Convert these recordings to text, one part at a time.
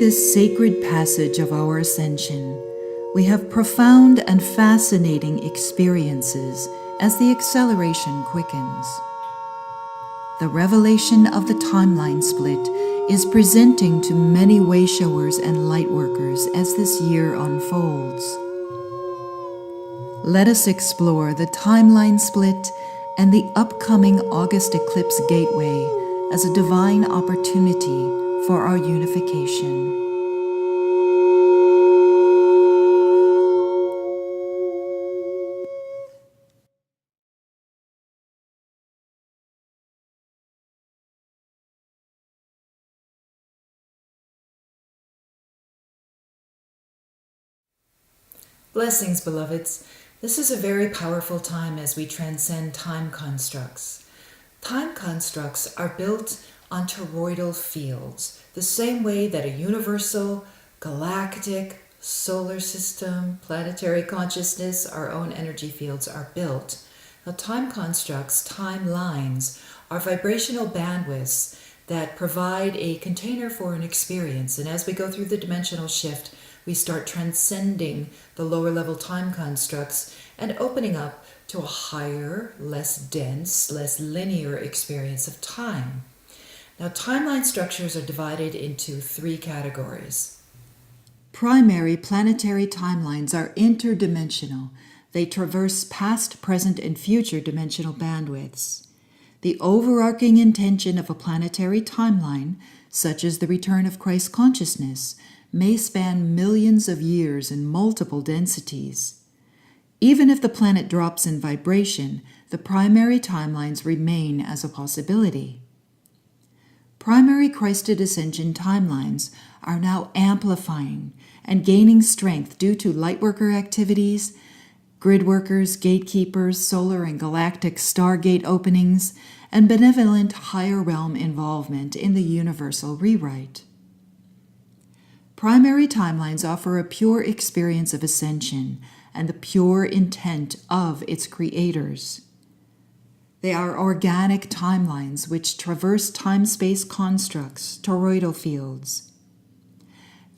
this sacred passage of our ascension, we have profound and fascinating experiences as the acceleration quickens. The revelation of the timeline split is presenting to many wayshowers and lightworkers as this year unfolds. Let us explore the timeline split and the upcoming August eclipse gateway as a divine opportunity for our unification. Blessings, beloveds. This is a very powerful time as we transcend time constructs. Time constructs are built on toroidal fields, the same way that a universal, galactic, solar system, planetary consciousness, our own energy fields are built. Now, time constructs, timelines, are vibrational bandwidths that provide a container for an experience. And as we go through the dimensional shift, we start transcending the lower level time constructs and opening up to a higher, less dense, less linear experience of time. Now, timeline structures are divided into three categories. Primary planetary timelines are interdimensional. They traverse past, present, and future dimensional bandwidths. The overarching intention of a planetary timeline, such as the return of Christ consciousness, may span millions of years in multiple densities. Even if the planet drops in vibration, the primary timelines remain as a possibility. Primary Christed Ascension timelines are now amplifying and gaining strength due to lightworker activities, grid workers, gatekeepers, solar and galactic stargate openings, and benevolent higher realm involvement in the universal rewrite. Primary timelines offer a pure experience of ascension and the pure intent of its creators. They are organic timelines which traverse time-space constructs, toroidal fields.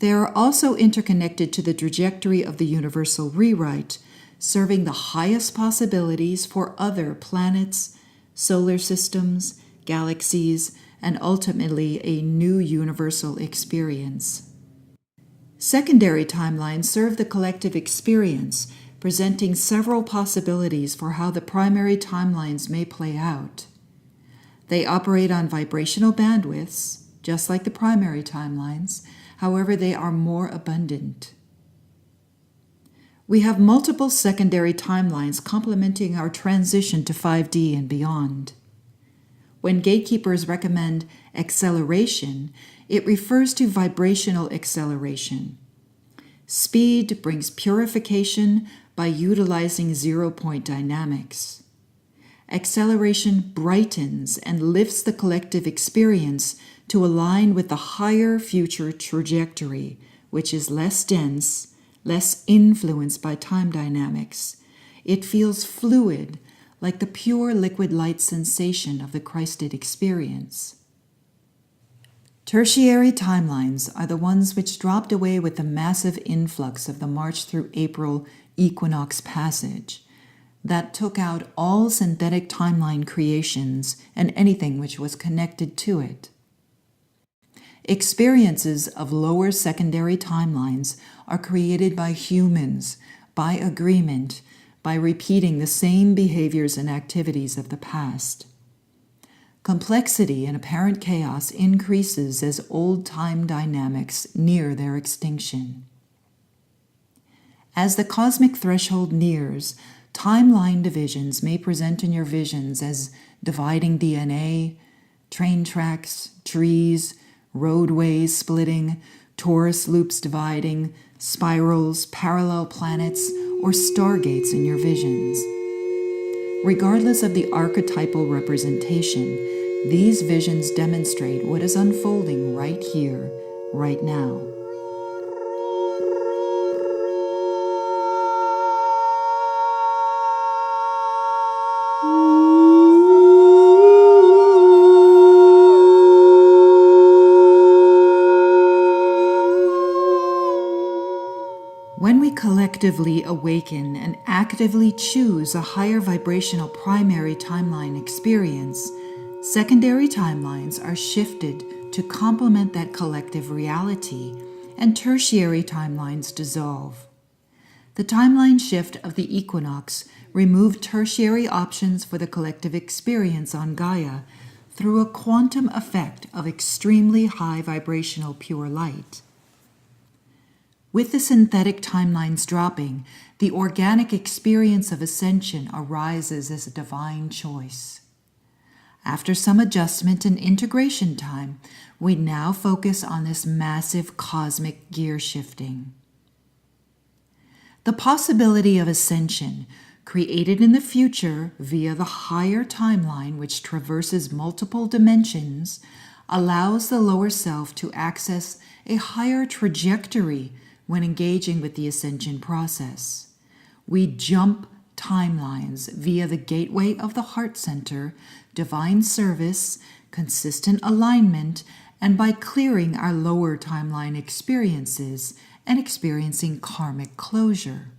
They are also interconnected to the trajectory of the universal rewrite, serving the highest possibilities for other planets, solar systems, galaxies, and ultimately a new universal experience. Secondary timelines serve the collective experience, presenting several possibilities for how the primary timelines may play out. They operate on vibrational bandwidths, just like the primary timelines. However, they are more abundant. We have multiple secondary timelines complementing our transition to 5D and beyond. When gatekeepers recommend acceleration, it refers to vibrational acceleration. Speed brings purification by utilizing zero-point dynamics. Acceleration brightens and lifts the collective experience to align with the higher future trajectory, which is less dense, less influenced by time dynamics. It feels fluid, like the pure liquid light sensation of the Christed experience. Tertiary timelines are the ones which dropped away with the massive influx of the March through April equinox passage that took out all synthetic timeline creations and anything which was connected to it. Experiences of lower secondary timelines are created by humans, by agreement, by repeating the same behaviors and activities of the past. Complexity and apparent chaos increases as old time dynamics near their extinction. As the cosmic threshold nears, timeline divisions may present in your visions as dividing DNA, train tracks, trees, roadways splitting, torus loops dividing, spirals, parallel planets, or stargates in your visions. Regardless of the archetypal representation, these visions demonstrate what is unfolding right here, right now. collectively awaken and actively choose a higher vibrational primary timeline experience, secondary timelines are shifted to complement that collective reality, and tertiary timelines dissolve. The timeline shift of the equinox removed tertiary options for the collective experience on Gaia through a quantum effect of extremely high vibrational pure light. With the synthetic timelines dropping, the organic experience of ascension arises as a divine choice. After some adjustment and integration time, we now focus on this massive cosmic gear shifting. The possibility of ascension, created in the future via the higher timeline which traverses multiple dimensions, allows the lower self to access a higher trajectory when engaging with the ascension process. We jump timelines via the gateway of the heart center, divine service, consistent alignment, and by clearing our lower timeline experiences and experiencing karmic closure.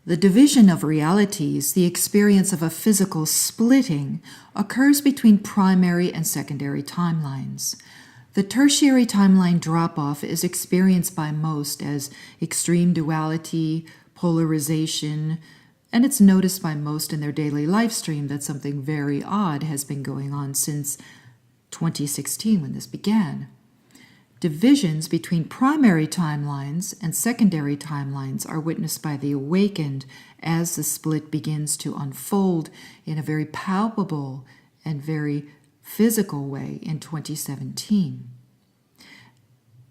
The division of realities, the experience of a physical splitting, occurs between primary and secondary timelines. The tertiary timeline drop-off is experienced by most as extreme duality, polarization, and it's noticed by most in their daily life stream that something very odd has been going on since 2016 when this began. Divisions between primary timelines and secondary timelines are witnessed by the awakened as the split begins to unfold in a very palpable and very physical way in 2017.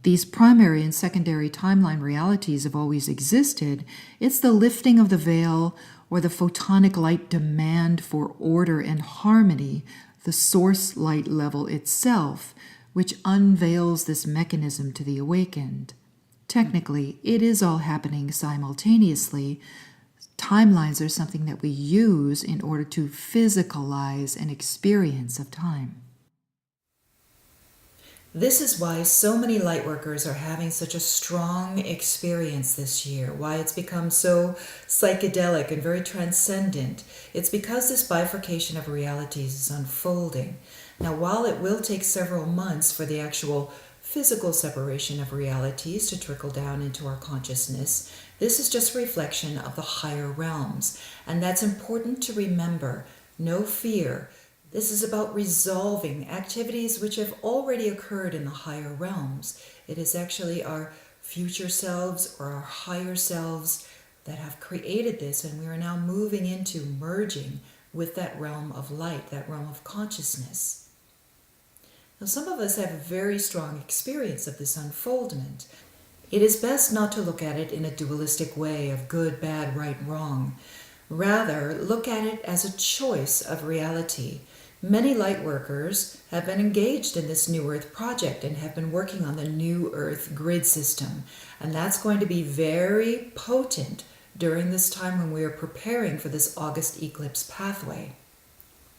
These primary and secondary timeline realities have always existed. It's the lifting of the veil or the photonic light demand for order and harmony, the source light level itself, which unveils this mechanism to the awakened. Technically, it is all happening simultaneously. Timelines are something that we use in order to physicalize an experience of time. This is why so many lightworkers are having such a strong experience this year, why it's become so psychedelic and very transcendent. It's because this bifurcation of realities is unfolding. Now, while it will take several months for the actual physical separation of realities to trickle down into our consciousness, this is just a reflection of the higher realms. And that's important to remember. No fear. This is about resolving activities which have already occurred in the higher realms. It is actually our future selves or our higher selves that have created this, and we are now moving into merging with that realm of light, that realm of consciousness. Now, some of us have a very strong experience of this unfoldment. It is best not to look at it in a dualistic way of good, bad, right, wrong. Rather, look at it as a choice of reality. Many lightworkers have been engaged in this New Earth project and have been working on the New Earth grid system. And that's going to be very potent during this time when we are preparing for this August eclipse pathway.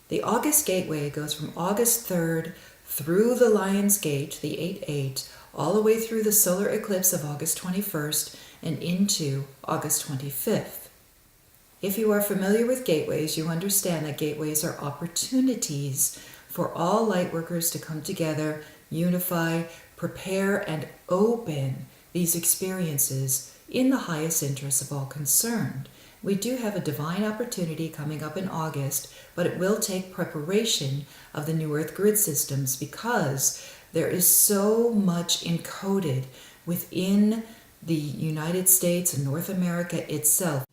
The August gateway goes from August 3rd through the Lion's Gate, the 8-8, all the way through the solar eclipse of August 21st and into August 25th. If you are familiar with gateways, you understand that gateways are opportunities for all lightworkers to come together, unify, prepare, and open these experiences in the highest interest of all concerned. We do have a divine opportunity coming up in August, but it will take preparation of the New Earth grid systems because there is so much encoded within the United States and North America itself.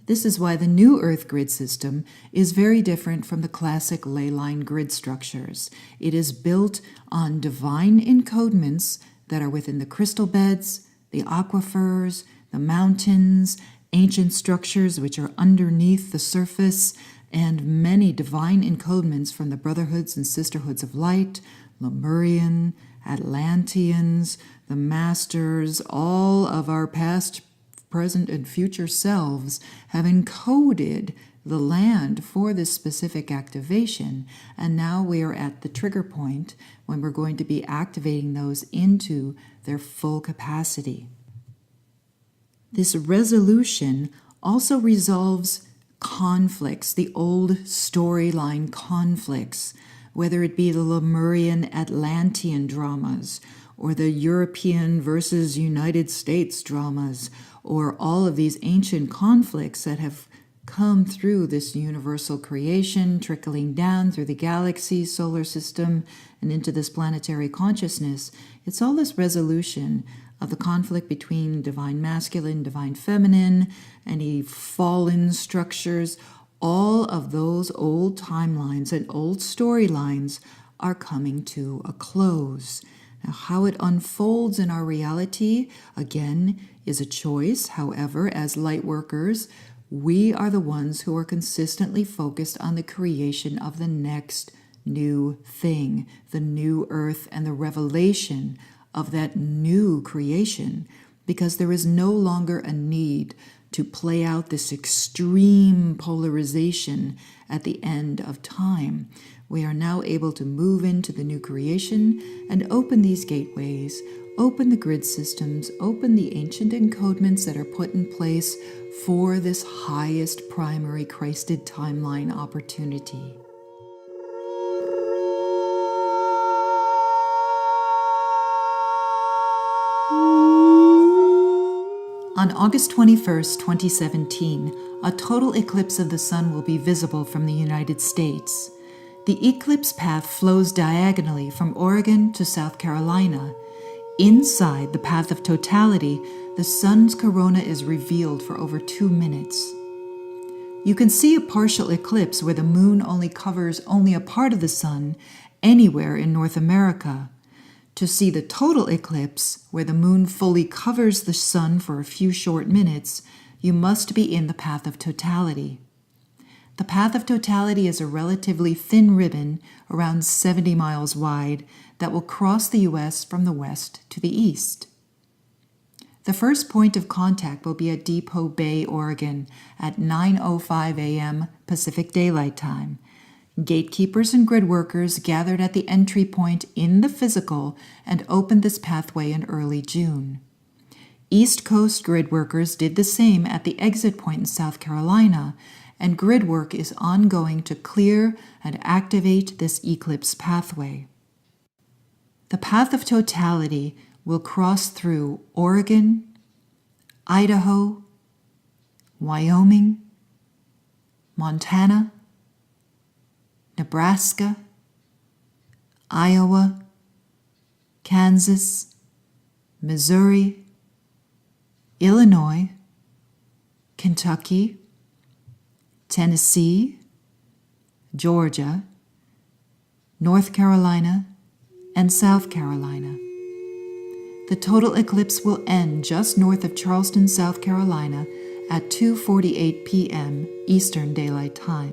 This is why the New Earth grid system is very different from the classic ley line grid structures. It is built on divine encodements that are within the crystal beds, the aquifers, the mountains, ancient structures which are underneath the surface, and many divine encodements from the brotherhoods and sisterhoods of light, Lemurian, Atlanteans, the masters, all of our past, present, and future selves have encoded the land for this specific activation, and now we are at the trigger point when we're going to be activating those into their full capacity. This resolution also resolves conflicts, the old storyline conflicts, whether it be the Lemurian Atlantean dramas, or the European versus United States dramas, or all of these ancient conflicts that have come through this universal creation, trickling down through the galaxy, solar system, and into this planetary consciousness. It's all this resolution of the conflict between divine masculine, divine feminine, any fallen structures. All of those old timelines and old storylines are coming to a close. Now, how it unfolds in our reality, again, is a choice. However, as light workers, we are the ones who are consistently focused on the creation of the next new thing, the new earth, and the revelation of that new creation, because there is no longer a need to play out this extreme polarization at the end of time. We are now able to move into the new creation and open these gateways, open the grid systems, open the ancient encodements that are put in place for this highest primary Christed timeline opportunity. On August 21st, 2017, a total eclipse of the sun will be visible from the United States. The eclipse path flows diagonally from Oregon to South Carolina. Inside the path of totality, the sun's corona is revealed for over 2 minutes. You can see a partial eclipse where the moon only covers only a part of the sun anywhere in North America. To see the total eclipse, where the moon fully covers the sun for a few short minutes, you must be in the path of totality. The path of totality is a relatively thin ribbon, around 70 miles wide, that will cross the U.S. from the west to the east. The first point of contact will be at Depot Bay, Oregon, at 9:05 a.m. Pacific Daylight Time. Gatekeepers and grid workers gathered at the entry point in the physical and opened this pathway in early June. East Coast grid workers did the same at the exit point in South Carolina, and grid work is ongoing to clear and activate this eclipse pathway. The path of totality will cross through Oregon, Idaho, Wyoming, Montana, Nebraska, Iowa, Kansas, Missouri, Illinois, Kentucky, Tennessee, Georgia, North Carolina, and South Carolina. The total eclipse will end just north of Charleston, South Carolina at 2:48 p.m. Eastern Daylight Time.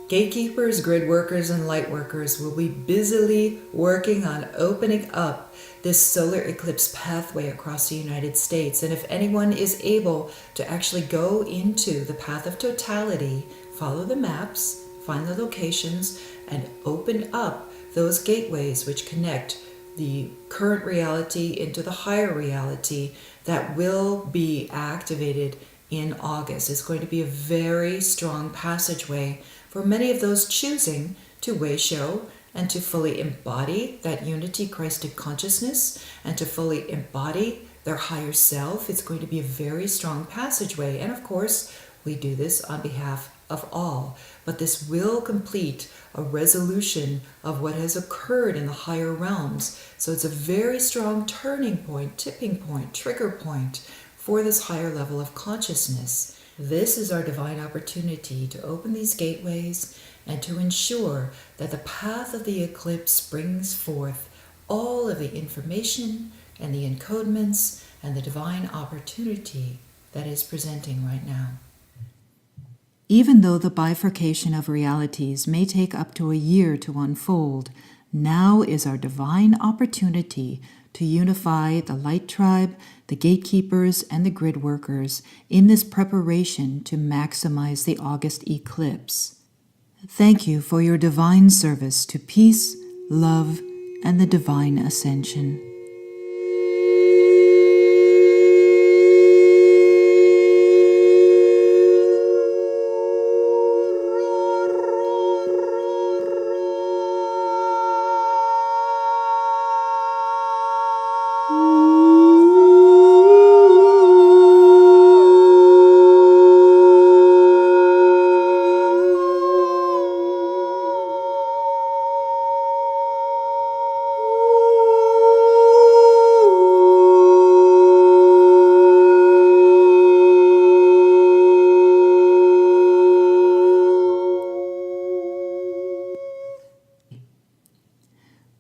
Gatekeepers, grid workers, and light workers will be busily working on opening up this solar eclipse pathway across the United States. And if anyone is able to actually go into the path of totality, follow the maps, find the locations, and open up those gateways which connect the current reality into the higher reality that will be activated in August. It's going to be a very strong passageway for many of those choosing to way-show and to fully embody that unity Christic consciousness and to fully embody their higher self. It's going to be a very strong passageway. And of course, we do this on behalf of all. But this will complete a resolution of what has occurred in the higher realms. So it's a very strong turning point, tipping point, trigger point for this higher level of consciousness. This is our divine opportunity to open these gateways and to ensure that the path of the eclipse brings forth all of the information and the encodements and the divine opportunity that is presenting right now. Even though the bifurcation of realities may take up to a year to unfold, now is our divine opportunity to unify the light tribe, the gatekeepers, and the grid workers in this preparation to maximize the August eclipse. Thank you for your divine service to peace, love, and the divine ascension.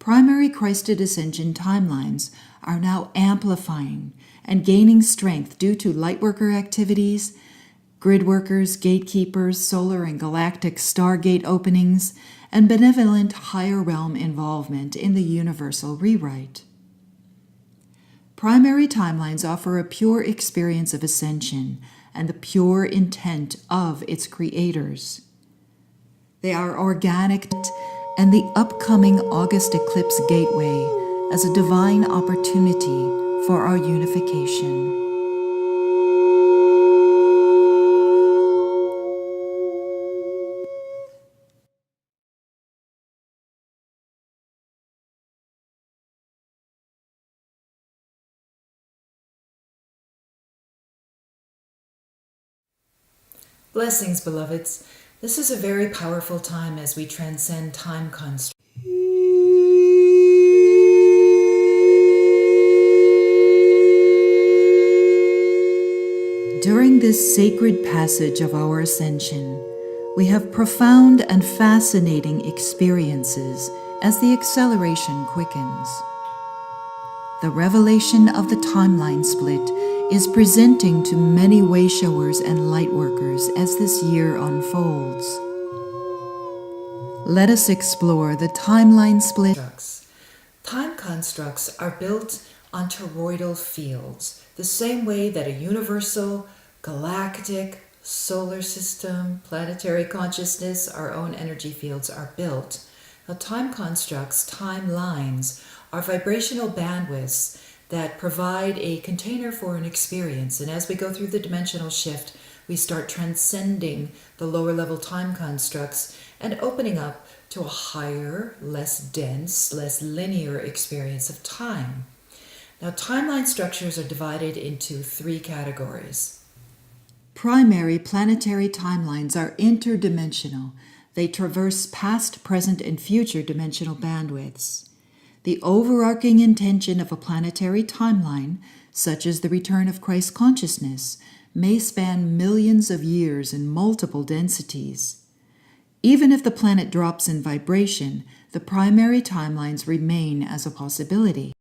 Primary Christed Ascension timelines are now amplifying and gaining strength due to lightworker activities, grid workers, gatekeepers, solar and galactic stargate openings, and benevolent higher realm involvement in the universal rewrite. Primary timelines offer a pure experience of ascension and the pure intent of its creators. They are organic and the upcoming August eclipse gateway as a divine opportunity for our unification. Blessings, beloveds. This is a very powerful time as we transcend time constructs. During this sacred passage of our ascension, we have profound and fascinating experiences as the acceleration quickens. The revelation of the timeline split is presenting to many wayshowers and lightworkers as this year unfolds. Let us explore the timeline split. Time constructs are built on toroidal fields, the same way that a universal, galactic, solar system, planetary consciousness, our own energy fields are built. Now, time constructs, timelines, are vibrational bandwidths that provide a container for an experience. And as we go through the dimensional shift, we start transcending the lower level time constructs and opening up to a higher, less dense, less linear experience of time. Now, timeline structures are divided into three categories. Primary planetary timelines are interdimensional. They traverse past, present, and future dimensional bandwidths. The overarching intention of a planetary timeline, such as the return of Christ consciousness, may span millions of years in multiple densities. Even if the planet drops in vibration, the primary timelines remain as a possibility.